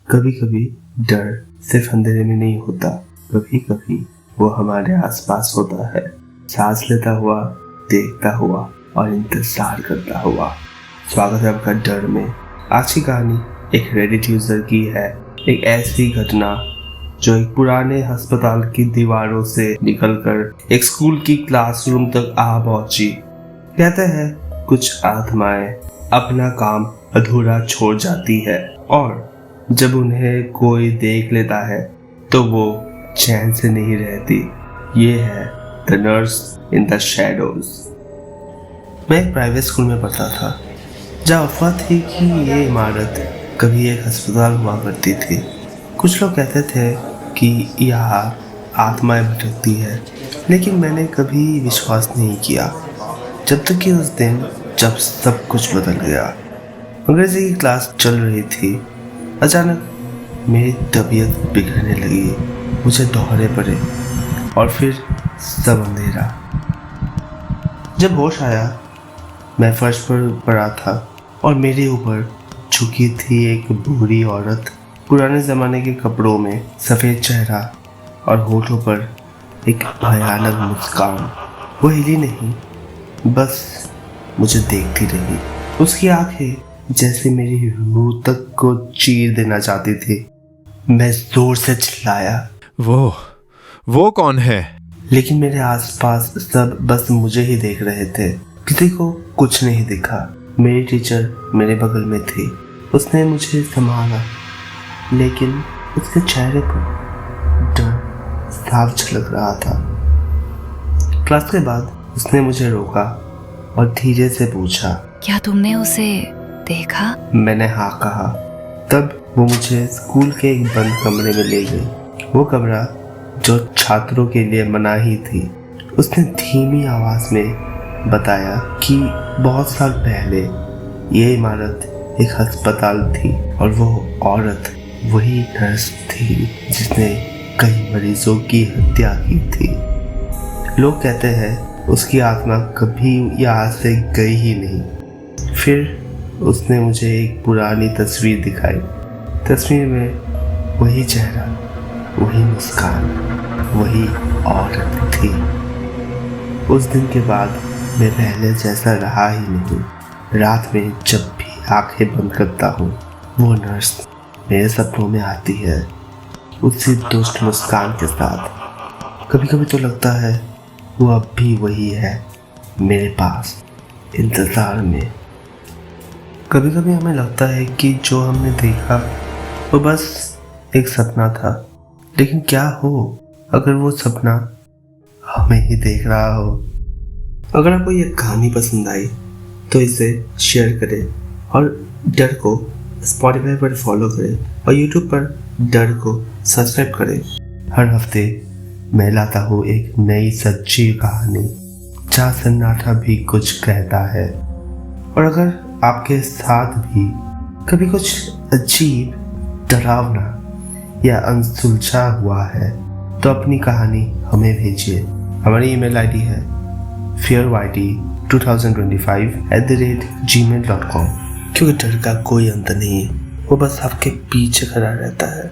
कभी कभी डर सिर्फ अंधेरे में नहीं होता, कभी कभी वो हमारे आसपास होता है, सांस लेता हुआ, देखता हुआ और इंतजार करता हुआ। स्वागत है आपका डर में। आज की कहानी एक रेडिट यूजर की है, एक ऐसी घटना जो एक पुराने अस्पताल की दीवारों से निकलकर एक स्कूल की क्लासरूम तक आ पहुंची। कहते हैं कुछ आत्माएं अपना काम अधूरा छोड़ जाती है और जब उन्हें कोई देख लेता है तो वो चैन से नहीं रहती। ये है the nurse in the shadows. मैं एक प्राइवेट स्कूल में पढ़ता था जहाँ अफवाह थी कि ये इमारत कभी एक अस्पताल हुआ करती थी। कुछ लोग कहते थे कि यहाँ आत्माएं भटकती है, लेकिन मैंने कभी विश्वास नहीं किया जब तक कि उस दिन जब सब कुछ बदल गया। अंग्रेजी की क्लास चल रही थी। अचानक मेरी तबीयत बिगड़ने लगी, मुझे दौरे पड़े और फिर सब अंधेरा। जब होश आया मैं फर्श पर पड़ा था और मेरे ऊपर झुकी थी एक बूढ़ी औरत, पुराने ज़माने के कपड़ों में, सफ़ेद चेहरा और होठों पर एक भयानक मुस्कान। वो हिली नहीं, बस मुझे देखती रही। उसकी आंखें जैसे मेरी रूह तक को चीर देना चाहती थी। मैं जोर से चिल्लाया, वो कौन है? लेकिन मेरे आसपास सब बस मुझे ही देख रहे थे। किसी को कुछ नहीं दिखा। मेरी टीचर मेरे बगल में थी। उसने मुझे संभाला, लेकिन उसके चेहरे पर डर साफ झलक रहा था। क्लास के बाद उसने मुझे रोका और धीरे से पूछा, क्या तुमने उसे देखा? मैंने हाँ कहा। तब वो मुझे स्कूल के एक बंद कमरे में ले गई। वो कमरा जो छात्रों के लिए मनाही थी। उसने धीमी आवाज में बताया कि बहुत साल पहले ये इमारत एक अस्पताल थी और वो औरत वही नर्स थी जिसने कई मरीजों की हत्या की थी। लोग कहते हैं उसकी आत्मा कभी यहाँ से गई ही नहीं। फिर उसने मुझे एक पुरानी तस्वीर दिखाई। तस्वीर में वही चेहरा, वही मुस्कान, वही औरत थी। उस दिन के बाद मैं पहले जैसा रहा ही नहीं। रात में जब भी आंखें बंद करता हूँ वो नर्स मेरे सपनों में आती है, उसी दुष्ट मुस्कान के साथ। कभी कभी तो लगता है वो अब भी वही है, मेरे पास, इंतजार में। कभी कभी हमें लगता है कि जो हमने देखा वो बस एक सपना था, लेकिन क्या हो अगर वो सपना हमें ही देख रहा हो। अगर आपको ये कहानी पसंद आई तो इसे शेयर करें और डर को स्पॉटिफाई पर फॉलो करें और यूट्यूब पर डर को सब्सक्राइब करें। हर हफ्ते मैं लाता हूँ एक नई सच्ची कहानी जहाँ सन्नाटा भी कुछ कहता है। और अगर आपके साथ भी कभी कुछ अजीब, डरावना या अनसुलझा हुआ है तो अपनी कहानी हमें भेजिए। हमारी ईमेल आईडी है fearyt2025@gmail.com। क्योंकि डर का कोई अंत नहीं, वो बस आपके पीछे खड़ा रहता है।